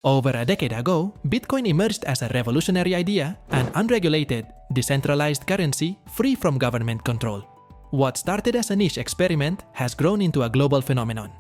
Over a decade ago, Bitcoin emerged as a revolutionary idea, an unregulated, decentralized currency free from government control. What started as a niche experiment has grown into a global phenomenon,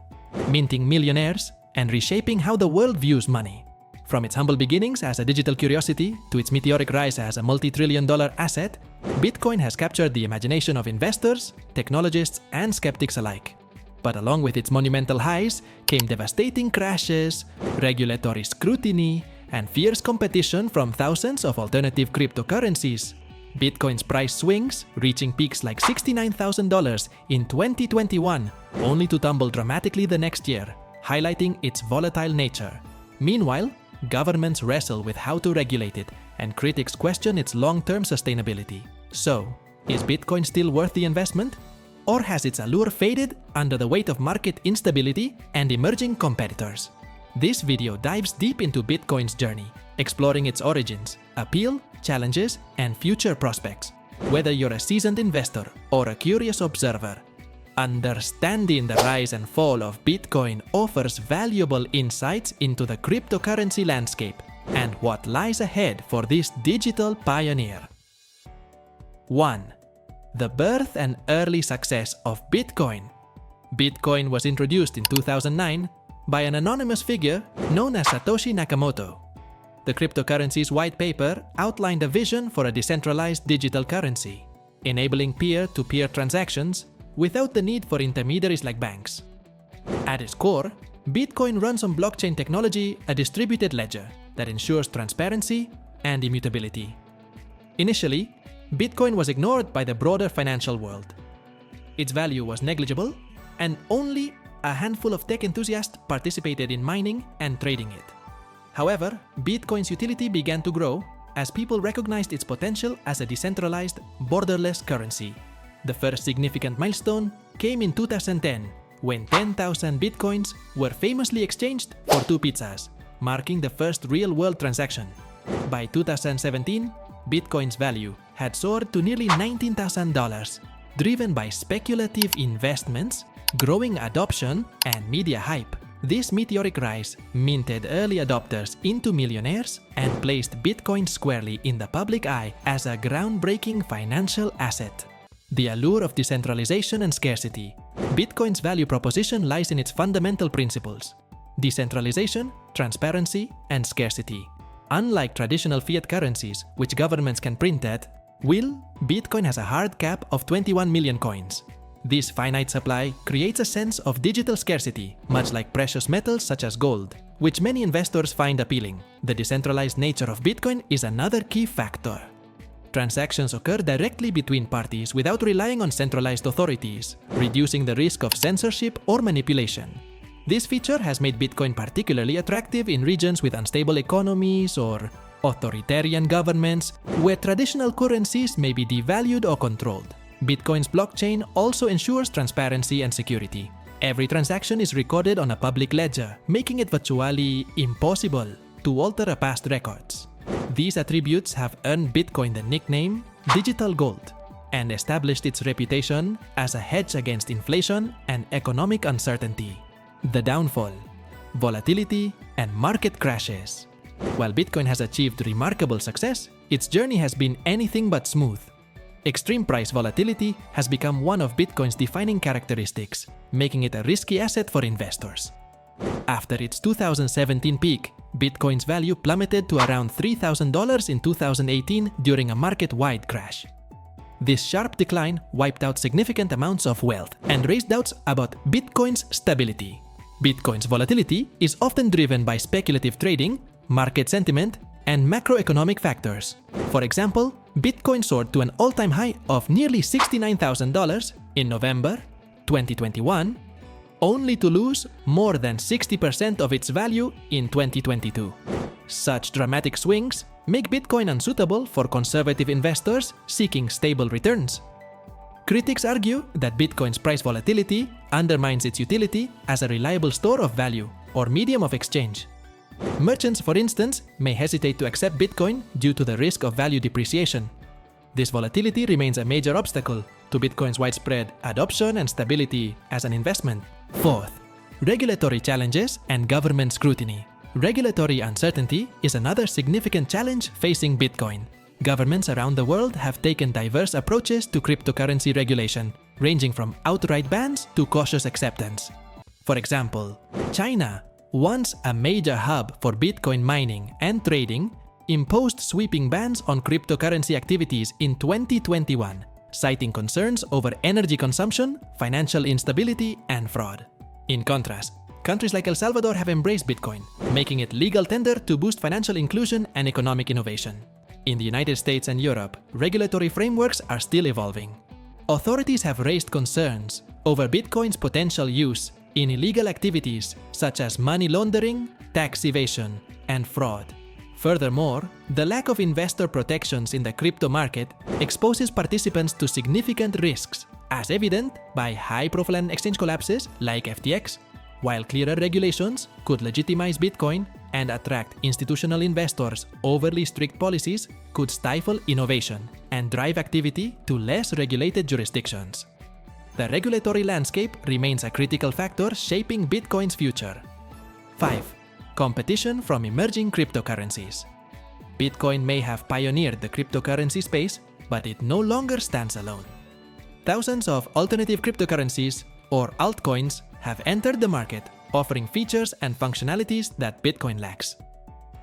minting millionaires and reshaping how the world views money. From its humble beginnings as a digital curiosity to its meteoric rise as a multi-trillion-dollar asset, Bitcoin has captured the imagination of investors, technologists, and skeptics alike. But along with its monumental highs came devastating crashes, regulatory scrutiny, and fierce competition from thousands of alternative cryptocurrencies. Bitcoin's price swings, reaching peaks like $69,000 in 2021, only to tumble dramatically the next year, highlighting its volatile nature. Meanwhile, governments wrestle with how to regulate it, and critics question its long-term sustainability. So, is Bitcoin still worth the investment? Or has its allure faded under the weight of market instability and emerging competitors? This video dives deep into Bitcoin's journey, exploring its origins, appeal, challenges, and future prospects. Whether you're a seasoned investor or a curious observer, understanding the rise and fall of Bitcoin offers valuable insights into the cryptocurrency landscape and what lies ahead for this digital pioneer. 1. The birth and early success of Bitcoin. Bitcoin was introduced in 2009 by an anonymous figure known as Satoshi Nakamoto. The cryptocurrency's white paper outlined a vision for a decentralized digital currency, enabling peer-to-peer transactions without the need for intermediaries like banks. At its core, Bitcoin runs on blockchain technology, a distributed ledger that ensures transparency and immutability. Initially, Bitcoin was ignored by the broader financial world. Its value was negligible, and only a handful of tech enthusiasts participated in mining and trading it. However, Bitcoin's utility began to grow as people recognized its potential as a decentralized, borderless currency. The first significant milestone came in 2010, when 10,000 Bitcoins were famously exchanged for 2 pizzas, marking the first real-world transaction. By 2017, Bitcoin's value had soared to nearly $19,000, driven by speculative investments, growing adoption, and media hype. This meteoric rise minted early adopters into millionaires and placed Bitcoin squarely in the public eye as a groundbreaking financial asset. The allure of decentralization and scarcity. Bitcoin's value proposition lies in its fundamental principles: decentralization, transparency, and scarcity. Unlike traditional fiat currencies, which governments can print at will, Bitcoin has a hard cap of 21 million coins. This finite supply creates a sense of digital scarcity, much like precious metals such as gold, which many investors find appealing. The decentralized nature of Bitcoin is another key factor. Transactions occur directly between parties without relying on centralized authorities, reducing the risk of censorship or manipulation. This feature has made Bitcoin particularly attractive in regions with unstable economies or authoritarian governments, where traditional currencies may be devalued or controlled. Bitcoin's blockchain also ensures transparency and security. Every transaction is recorded on a public ledger, making it virtually impossible to alter past records. These attributes have earned Bitcoin the nickname digital gold and established its reputation as a hedge against inflation and economic uncertainty. The downfall, volatility, and market crashes. While Bitcoin has achieved remarkable success, its journey has been anything but smooth. Extreme price volatility has become one of Bitcoin's defining characteristics, making it a risky asset for investors. After its 2017 peak, Bitcoin's value plummeted to around $3,000 in 2018 during a market-wide crash. This sharp decline wiped out significant amounts of wealth and raised doubts about Bitcoin's stability. Bitcoin's volatility is often driven by speculative trading, market sentiment, and macroeconomic factors. For example, Bitcoin soared to an all-time high of nearly $69,000 in November 2021, only to lose more than 60% of its value in 2022. Such dramatic swings make Bitcoin unsuitable for conservative investors seeking stable returns. Critics argue that Bitcoin's price volatility undermines its utility as a reliable store of value or medium of exchange. Merchants, for instance, may hesitate to accept Bitcoin due to the risk of value depreciation. This volatility remains a major obstacle to Bitcoin's widespread adoption and stability as an investment. Fourth, regulatory challenges and government scrutiny. Regulatory uncertainty is another significant challenge facing Bitcoin. Governments around the world have taken diverse approaches to cryptocurrency regulation, ranging from outright bans to cautious acceptance. For example, China, once a major hub for Bitcoin mining and trading, imposed sweeping bans on cryptocurrency activities in 2021, citing concerns over energy consumption, financial instability, and fraud. In contrast, countries like El Salvador have embraced Bitcoin, making it legal tender to boost financial inclusion and economic innovation. In the United States and Europe, regulatory frameworks are still evolving. Authorities have raised concerns over Bitcoin's potential use in illegal activities such as money laundering, tax evasion, and fraud. Furthermore, the lack of investor protections in the crypto market exposes participants to significant risks, as evident by high-profile exchange collapses like FTX, while clearer regulations could legitimize Bitcoin and attract institutional investors. Overly strict policies could stifle innovation and drive activity to less regulated jurisdictions. The regulatory landscape remains a critical factor shaping Bitcoin's future. 5. Competition from emerging cryptocurrencies. Bitcoin may have pioneered the cryptocurrency space, but it no longer stands alone. Thousands of alternative cryptocurrencies, or altcoins, have entered the market, offering features and functionalities that Bitcoin lacks.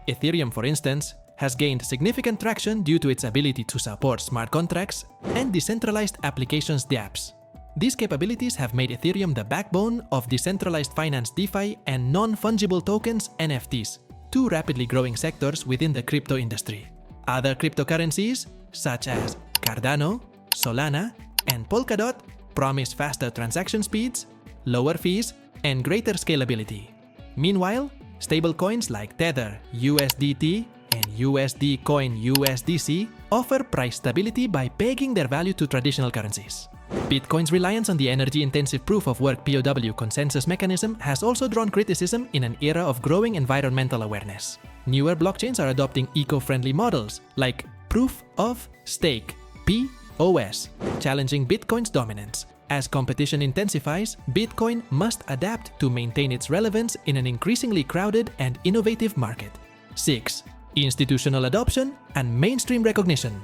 Ethereum, for instance, has gained significant traction due to its ability to support smart contracts and decentralized applications dApps. These capabilities have made Ethereum the backbone of decentralized finance DeFi and non-fungible tokens NFTs, two rapidly growing sectors within the crypto industry. Other cryptocurrencies, such as Cardano, Solana, and Polkadot, promise faster transaction speeds, lower fees, and greater scalability. Meanwhile, stablecoins like Tether USDT and USD Coin USDC offer price stability by pegging their value to traditional currencies. Bitcoin's reliance on the energy-intensive proof-of-work POW consensus mechanism has also drawn criticism in an era of growing environmental awareness. Newer blockchains are adopting eco-friendly models like Proof of Stake (POS), challenging Bitcoin's dominance. As competition intensifies, Bitcoin must adapt to maintain its relevance in an increasingly crowded and innovative market. 6. Institutional adoption and mainstream recognition.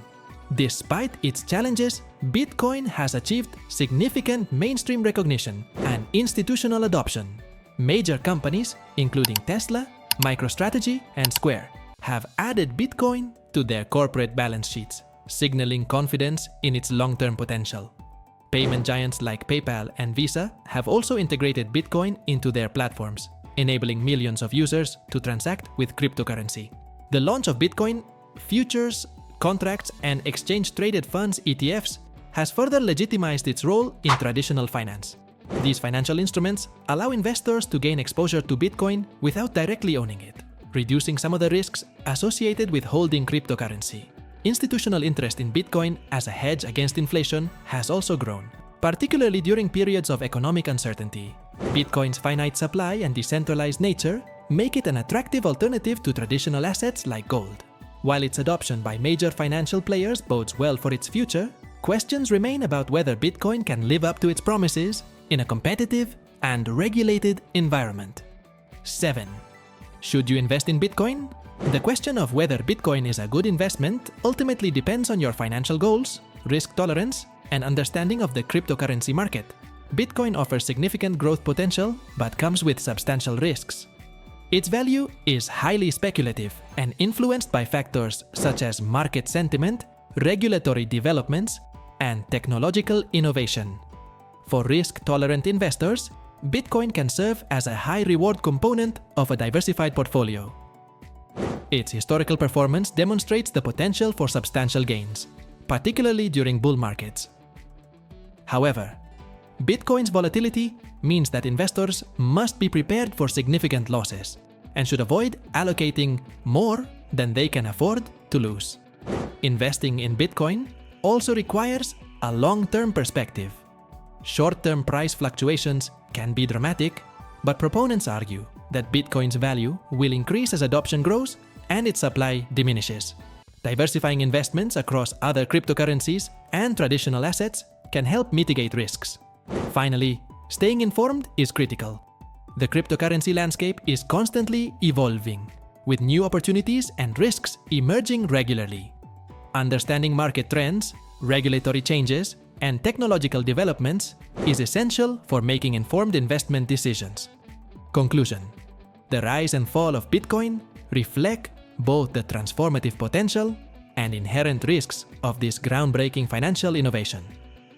Despite its challenges, Bitcoin has achieved significant mainstream recognition and institutional adoption. Major companies, including Tesla, MicroStrategy, and Square, have added Bitcoin to their corporate balance sheets, signaling confidence in its long-term potential. Payment giants like PayPal and Visa have also integrated Bitcoin into their platforms, enabling millions of users to transact with cryptocurrency. The launch of Bitcoin futures, contracts, and exchange-traded funds ETFs has further legitimized its role in traditional finance. These financial instruments allow investors to gain exposure to Bitcoin without directly owning it, reducing some of the risks associated with holding cryptocurrency. Institutional interest in Bitcoin as a hedge against inflation has also grown, particularly during periods of economic uncertainty. Bitcoin's finite supply and decentralized nature make it an attractive alternative to traditional assets like gold. While its adoption by major financial players bodes well for its future, questions remain about whether Bitcoin can live up to its promises in a competitive and regulated environment. 7. Should you invest in Bitcoin? The question of whether Bitcoin is a good investment ultimately depends on your financial goals, risk tolerance, and understanding of the cryptocurrency market. Bitcoin offers significant growth potential but comes with substantial risks. Its value is highly speculative and influenced by factors such as market sentiment, regulatory developments, and technological innovation. For risk-tolerant investors, Bitcoin can serve as a high-reward component of a diversified portfolio. Its historical performance demonstrates the potential for substantial gains, particularly during bull markets. However, Bitcoin's volatility means that investors must be prepared for significant losses and should avoid allocating more than they can afford to lose. Investing in Bitcoin also requires a long-term perspective. Short-term price fluctuations can be dramatic, but proponents argue that Bitcoin's value will increase as adoption grows and its supply diminishes. Diversifying investments across other cryptocurrencies and traditional assets can help mitigate risks. Finally, staying informed is critical. The cryptocurrency landscape is constantly evolving, with new opportunities and risks emerging regularly. Understanding market trends, regulatory changes, and technological developments is essential for making informed investment decisions. Conclusion: the rise and fall of Bitcoin reflect both the transformative potential and inherent risks of this groundbreaking financial innovation.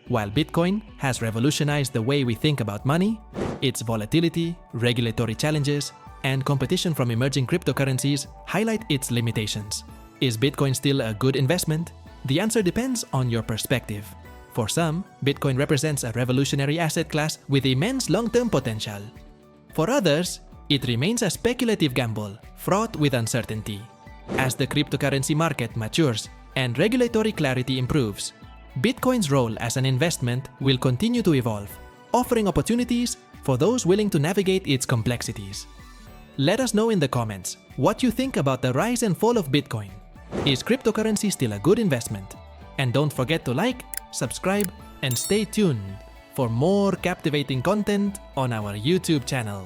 While Bitcoin has revolutionized the way we think about money, its volatility, regulatory challenges, and competition from emerging cryptocurrencies highlight its limitations. Is Bitcoin still a good investment? The answer depends on your perspective. For some, Bitcoin represents a revolutionary asset class with immense long-term potential. For others, it remains a speculative gamble, fraught with uncertainty. As the cryptocurrency market matures and regulatory clarity improves, Bitcoin's role as an investment will continue to evolve, offering opportunities for those willing to navigate its complexities. Let us know in the comments what you think about the rise and fall of Bitcoin. Is cryptocurrency still a good investment? And don't forget to like, subscribe, and stay tuned for more captivating content on our YouTube channel.